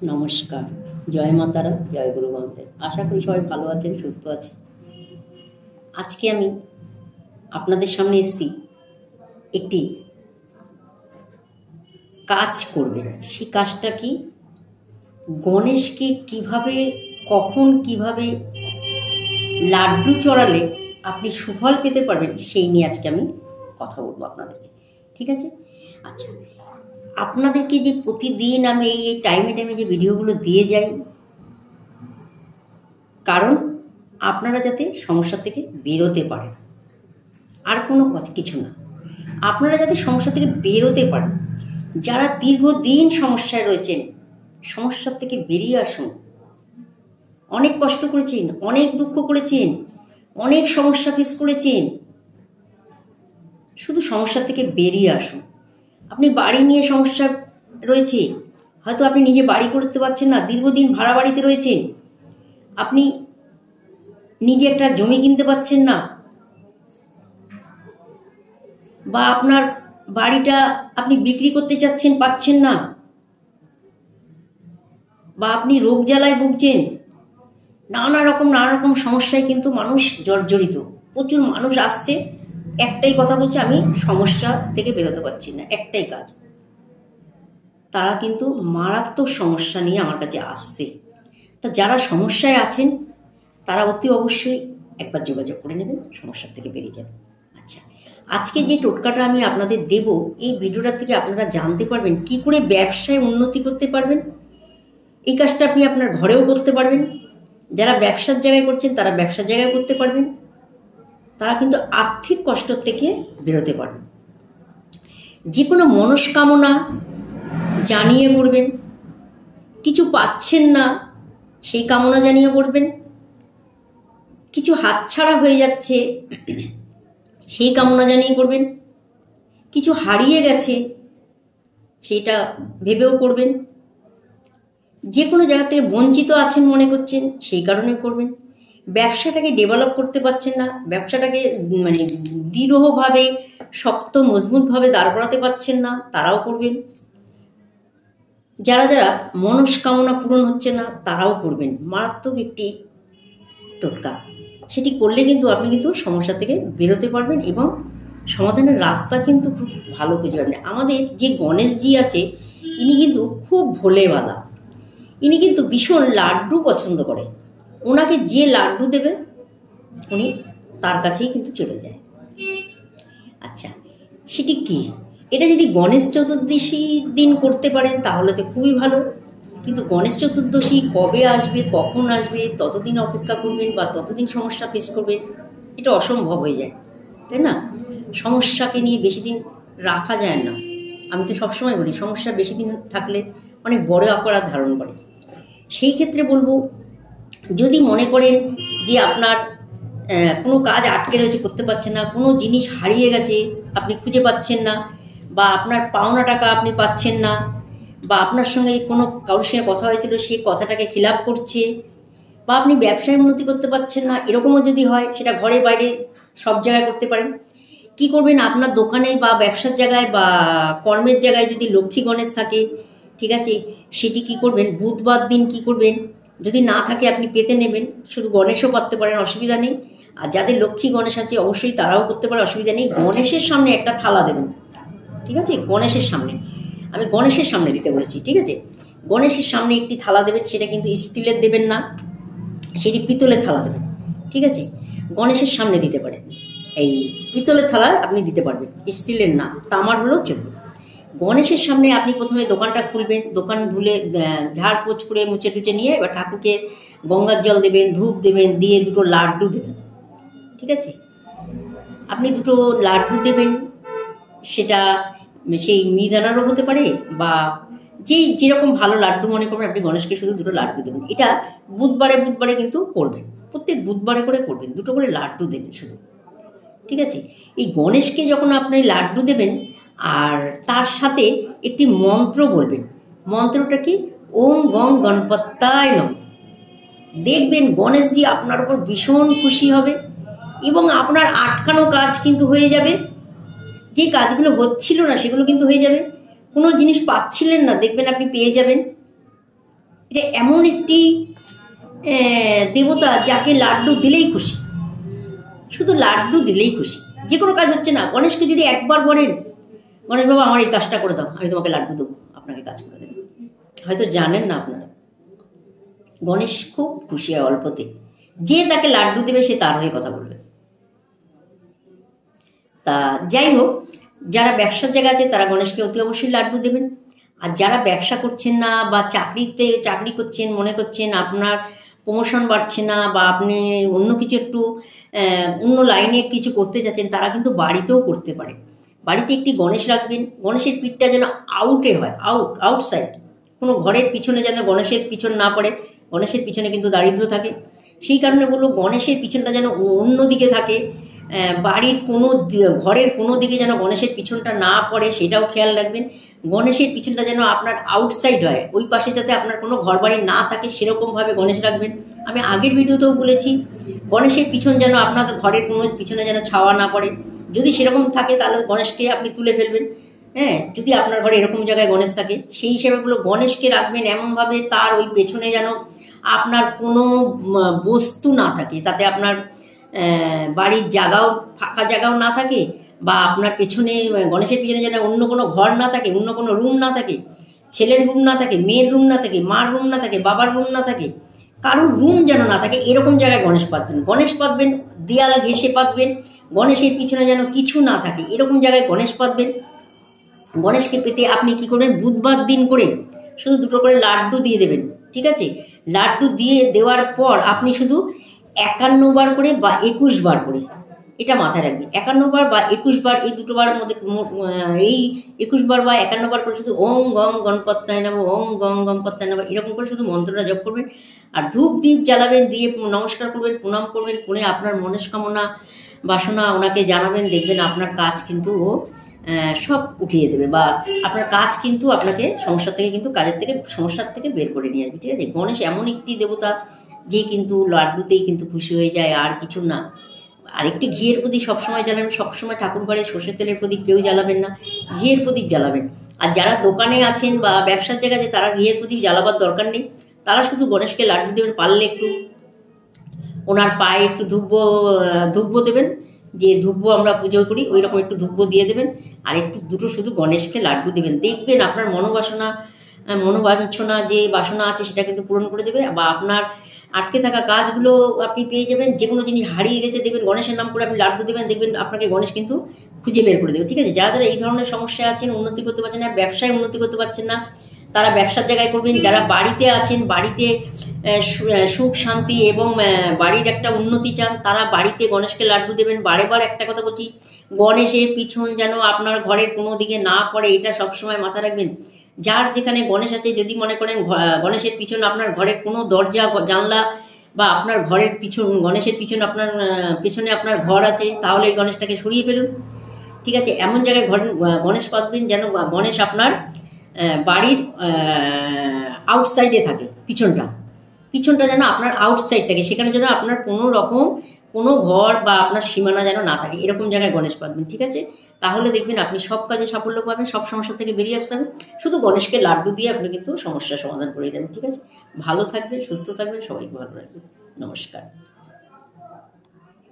নমস্কার, জয় মা তারা, জয় গুরু মন্ত্রে। আশা করি সবাই ভালো আছেন, সুস্থ আছেন। আজকে আমি আপনাদের সামনে এসেছি একটি কাজ করবেন। সেই কাজটা কি? গণেশকে কিভাবে, কখন, কিভাবে লাড্ডু চড়ালে আপনি সুফল পেতে পারবেন, সেই নিয়ে আজকে আমি কথা বলবো আপনাদেরকে। ঠিক আছে? আচ্ছা, আপনাদেরকে যে প্রতিদিন আমি এই টাইমে যে ভিডিওগুলো দিয়ে যাই, কারণ আপনারা যাতে সমস্যা থেকে বেরোতে পারেন, আর কোনো কিছু না। আপনারা যাতে সমস্যা থেকে বেরোতে পারেন। যারা দীর্ঘদিন সমস্যায় রয়েছেন, সমস্যার থেকে বেরিয়ে আসুন। অনেক কষ্ট করেছেন, অনেক দুঃখ করেছেন, অনেক সমস্যা ফেস করেছেন, শুধু সমস্যা থেকে বেরিয়ে আসুন। আপনি বাড়ি নিয়ে সমস্যা রয়েছে, হয়তো আপনি নিজে বাড়ি করতে পারছেন না, দীর্ঘদিন ভাড়া বাড়িতে রয়েছেন, আপনি নিজে একটা জমি কিনতে পারছেন না, বা আপনার বাড়িটা আপনি বিক্রি করতে চাচ্ছেন, পাচ্ছেন না, বা আপনি রোগ জ্বালায় ভুগছেন। নানা রকম সমস্যায় কিন্তু মানুষ জর্জরিত। প্রচুর মানুষ আসছে, একটাই কথা বলছে, আমি সমস্যা থেকে বেরোতে পারছি না, একটাই কাজ। তারা কিন্তু মারাত্মক সমস্যা নিয়ে আমার কাছে আসছে। তা যারা সমস্যায় আছেন তারা অতি অবশ্যই একবার যোগাযোগ করে নেবেন, সমস্যার থেকে বেরিয়ে যাবেন। আচ্ছা, আজকে যে টোটকাটা আমি আপনাদের দেব, এই ভিডিওটার থেকে আপনারা জানতে পারবেন কি করে ব্যবসায় উন্নতি করতে পারবেন। এই কাজটা আপনি আপনার ঘরেও করতে পারবেন। যারা ব্যবসার জায়গায় করছেন তারা ব্যবসার জায়গায় করতে পারবেন। তারা কিন্তু আর্থিক কষ্ট থেকে বেরোতে পারবেন। যে কোনো মনস্কামনা জানিয়ে করবেন। কিছু পাচ্ছেন না, সেই কামনা জানিয়ে করবেন। কিছু হাতছাড়া হয়ে যাচ্ছে, সেই কামনা জানিয়ে করবেন। কিছু হারিয়ে গেছে, সেইটা ভেবেও করবেন। যে কোনো জায়গা থেকে বঞ্চিত আছেন মনে করছেন, সেই কারণে করবেন। ব্যবসাটাকে ডেভেলপ করতে পারছেন না, ব্যবসাটাকে দৃঢ়ভাবে, শক্ত মজবুতভাবে দাঁড় করাতে পারছেন না, তারাও করবেন। যারা যারা মনস্কামনা পূরণ হচ্ছে না, তারাও করবেন। মারাত্মক একটি টোটকা। সেটি করলে কিন্তু আপনি কিন্তু সমস্যা থেকে বেরোতে পারবেন এবং সমাধানের রাস্তা কিন্তু খুব ভালো খুঁজে পাবেন। আমাদের যে গণেশজি আছে, ইনি কিন্তু খুব ভোলেবালা। ইনি কিন্তু ভীষণ লাড্ডু পছন্দ করে। ওনাকে যে লাড্ডু দেবে উনি তার কাছেই কিন্তু চলে যায়। আচ্ছা, সেটি কি? এটা যদি গণেশ চতুর্দশীর দিন করতে পারেন তাহলে তো খুবই ভালো। কিন্তু গণেশ চতুর্দশী কবে আসবে, কখন আসবে, ততদিন অপেক্ষা করবেন বা ততদিন সমস্যা ফেস করবেন, এটা অসম্ভব হয়ে যায়, তাই না? সমস্যাকে নিয়ে বেশি দিন রাখা যায় না। আমি তো সবসময় বলি, সমস্যা বেশি দিন থাকলে অনেক বড় আকার ধারণ করে। সেই ক্ষেত্রে বলবো, যদি মনে করেন যে আপনার কোনো কাজ আটকে রয়েছে, করতে পারছেন না, কোনো জিনিস হারিয়ে গেছে, আপনি খুঁজে পাচ্ছেন না, বা আপনার পাওনা টাকা আপনি পাচ্ছেন না, বা আপনার সঙ্গে কোনো কারোর সঙ্গে কথা হয়েছিল সেই কথাটাকে খিলাপ করছে, বা আপনি ব্যবসায় উন্নতি করতে পারছেন না, এরকমও যদি হয়, সেটা ঘরে বাইরে সব জায়গায় করতে পারেন। কি করবেন? আপনার দোকানে বা ব্যবসার জায়গায় বা কর্মের জায়গায় যদি লক্ষ্মী গণেশ থাকে, ঠিক আছে, সেটি কি করবেন? বুধবার দিন কি করবেন? যদি না থাকে আপনি পেতে নেবেন, শুধু গণেশও পাততে পারেন, অসুবিধা নেই। আর যাদের লক্ষ্মী গণেশ আছে অবশ্যই তারাও করতে পারে, অসুবিধা নেই। গণেশের সামনে একটা থালা দেবেন, ঠিক আছে? গণেশের সামনে, আমি গণেশের সামনে দিতে বলেছি, ঠিক আছে? গণেশের সামনে একটি থালা দেবেন, সেটা কিন্তু স্টিলের দেবেন না, সেটি পিতলের থালা দেবেন, ঠিক আছে? গণেশের সামনে দিতে পারেন, এই পিতলের থালা আপনি দিতে পারবেন, স্টিলের না, তামার হলেও চলবে। গণেশের সামনে আপনি প্রথমে দোকানটা খুলবেন, দোকান ধুলে ঝাড় পোছ করে মুছে টুচে নিয়ে এবার ঠাকুরকে গঙ্গার জল দেবেন, ধূপ দেবেন, দিয়ে দুটো লাড্ডু দেবেন, ঠিক আছে? আপনি দুটো লাড্ডু দেবেন, সেটা সেই মিহিদানারও হতে পারে, বা যেরকম ভালো লাড্ডু মনে করবেন, আপনি গণেশকে শুধু দুটো লাড্ডু দেবেন। এটা বুধবারে কিন্তু করবেন, প্রত্যেক বুধবারে করে করবেন, দুটো করে লাড্ডু দেবেন শুধু, ঠিক আছে? এই গণেশকে যখন আপনি লাড্ডু দেবেন, আর তার সাথে একটি মন্ত্র বলবেন। মন্ত্রটা কি? ওম গং গণপত্যায় নমঃ। দেখবেন গণেশজি আপনার উপর ভীষণ খুশি হবে এবং আপনার আটকানো কাজ কিন্তু হয়ে যাবে। যে কাজগুলো হচ্ছিল না সেগুলো কিন্তু হয়ে যাবে। কোনো জিনিস পাচ্ছিলেন না, দেখবেন আপনি পেয়ে যাবেন। এটা এমন একটি দেবতা যাকে লাড্ডু দিলেই খুশি, শুধু লাড্ডু দিলেই খুশি। যে কোনো কাজ হচ্ছে না, গণেশকে যদি একবার বলেন, গণেশ বাবা আমার এই কাজটা করে দাও, আমি তোমাকে লাড্ডু দেবো, আপনাকে কাজ করে দেবে। হয়তো জানেন না আপনারা, গণেশ খুব খুশি হয় অল্পতে। যে তাকে লাড্ডু দেবে সে তার হয়ে কথা বলবে। তা যাই হোক, যারা ব্যবসার জায়গা আছে তারা গণেশকে অতি অবশ্যই লাড্ডু দেবেন। আর যারা ব্যবসা করছেন না বা চাকরি করছেন, মনে করছেন আপনার প্রমোশন বাড়ছে না বা আপনি অন্য কিছু একটু অন্য লাইনে কিছু করতে চাচ্ছেন, তারা কিন্তু বাড়িতেও করতে পারে। বাড়িতে একটি গণেশ রাখবেন, গণেশের পিঠটা যেন আউটে হয়, আউটসাইড, কোনো ঘরের পিছনে যেন গণেশের পিছন না পড়ে। গণেশের পিছনে কিন্তু দারিদ্র থাকে, সেই কারণে বলবো গণেশের পিছনটা যেন অন্য দিকে থাকে। বাড়ির কোনো ঘরের কোনো দিকে যেন গণেশের পিছনটা না পড়ে সেটাও খেয়াল রাখবেন। গণেশের পিছনটা যেন আপনার আউটসাইড হয়, ওই পাশে যাতে আপনার কোনো ঘর বাড়ি না থাকে সেরকমভাবে গণেশ রাখবেন। আমি আগের ভিডিওতেও বলেছি, গণেশের পিছন যেন আপনার ঘরের কোনো পিছনে যেন ছাওয়া না পড়ে। যদি সেরকম থাকে তাহলে গণেশকে আপনি তুলে ফেলবেন। হ্যাঁ, যদি আপনার ঘরে এরকম জায়গায় গণেশ থাকে, সেই হিসেবে বলো গণেশকে রাখবেন এমনভাবে তার ওই পেছনে যেন আপনার কোনো বস্তু না থাকে, তাতে আপনার বাড়ির জায়গাও, ফাঁকা জায়গাও না থাকে, বা আপনার পেছনে গণেশের পিছনে যেন অন্য কোনো ঘর না থাকে, অন্য কোনো রুম না থাকে, ছেলের রুম না থাকে, মেয়ের রুম না থাকে, মার রুম না থাকে, বাবার রুম না থাকে, কারোর রুম যেন না থাকে, এরকম জায়গায় গণেশ পাতবেন। গণেশ পাতবেন দেয়াল ঘেঁষে পাতবেন, গণেশের পিছনে যেন কিছু না থাকে এরকম জায়গায় গণেশ পাতবেন। গণেশকে পেতে আপনি কি করবেন, বুধবার দিন করে শুধু 2টো করে লাড্ডু দিয়ে দেবেন। ঠিক আছে, লাড্ডু দিয়ে দেওয়ার পর আপনি শুধু 51 বার করে বা 21 বার করে, এটা মাথায় রাখবেন, 51 বার বা 21 বার, এই 2টো বারের মধ্যে এই 21 বার বা 51 বার করে শুধু ওম গং গণপত্যায় নমঃ, ওম গং গণপত্যায় নমঃ এরকম করে শুধু মন্ত্রটা জপ করবেন। আর ধূপ দ্বীপ জ্বালাবেন, দিয়ে নমস্কার করবেন, প্রণাম করবেন, করে আপনার মনস্কামনা বাসনা ওনাকে জানাবেন। দেখবেন আপনার কাজ কিন্তু ও সব উঠিয়ে দেবে, বা আপনার কাজ কিন্তু আপনাকে সমস্যা থেকে কিন্তু সমস্যার থেকে বের করে নিয়ে আসবে। ঠিক আছে, গণেশ এমন একটি দেবতা যে কিন্তু লাড্ডুতেই কিন্তু খুশি হয়ে যায়, আর কিছু না। আরেকটি ঘিয়ের প্রদীপ সবসময় জ্বালাবেন, সবসময় ঠাকুর ঘরে সর্ষের তেলের প্রদীপ কেউ জ্বালাবেন না, ঘিয়ের প্রদীপ জ্বালাবেন। আর যারা দোকানে আছেন বা ব্যবসার জায়গা আছে তারা ঘিয়ের প্রদীপ জ্বালাবার দরকার নেই, তারা শুধু গণেশকে লাড্ডু দেবেন। পারলে একটু ওনার পায়ে একটু ধূপ দেবেন, যে ধূপ আমরা পুজো করি ওই রকম একটু ধূপ দিয়ে দেবেন, আর একটু 2টো শুধু গণেশকে লাড্ডু দেবেন। দেখবেন আপনার মনোবাঞ্ছনা যে বাসনা আছে সেটা কিন্তু পূরণ করে দেবে, বা আপনার আটকে থাকা কাজগুলো আপনি পেয়ে যাবেন। যে কোনো জিনিস হারিয়ে গেছে দেখবেন গণেশের নাম করে আপনি লাড্ডু দেবেন, দেখবেন আপনাকে গণেশ কিন্তু খুঁজে বের করে দেবে। ঠিক আছে, যারা এই ধরনের সমস্যা আছেন, উন্নতি করতে পারছেন না, ব্যবসায় উন্নতি করতে পারছেন না, তারা ব্যবসার জায়গায় করবেন। যারা বাড়িতে আছেন, বাড়িতে সুখ শান্তি এবং বাড়ির একটা উন্নতি চান, তারা বাড়িতে গণেশকে লাড্ডু দেবেন। বারে একটা কথা বলছি, গণেশের পিছন যেন আপনার ঘরের কোনো দিকে না পড়ে, এটা সবসময় মাথা রাখবেন। যার যেখানে গণেশ আছে, যদি মনে করেন গণেশের পিছন আপনার ঘরের কোনো দরজা জানলা বা আপনার ঘরের পিছন, গণেশের পিছন আপনার পিছনে আপনার ঘর আছে, তাহলে এই গণেশটাকে সরিয়ে ফেলুন। ঠিক আছে, এমন জায়গায় গণেশ পাতবেন যেন গণেশ আপনার বাড়ির আউটসাইডে থাকে, পিছনটা যেন আপনার আউটসাইড থাকে, সেখানে যেন আপনার কোনো রকম কোনো ঘর বা আপনার সীমানা যেন না থাকে, এরকম জায়গায় গণেশ পাতবেন। ঠিক আছে, তাহলে দেখবেন আপনি সব কাজে সাফল্য পাবেন, সব সমস্যা থেকে বেরিয়ে আসতে হবে। শুধু গণেশকে লাড্ডু দিয়ে আপনি কিন্তু সমস্যার সমাধান করে দেবেন। ঠিক আছে, ভালো থাকবেন, সুস্থ থাকবেন, সবাইকে ভালো রাখবেন। নমস্কার।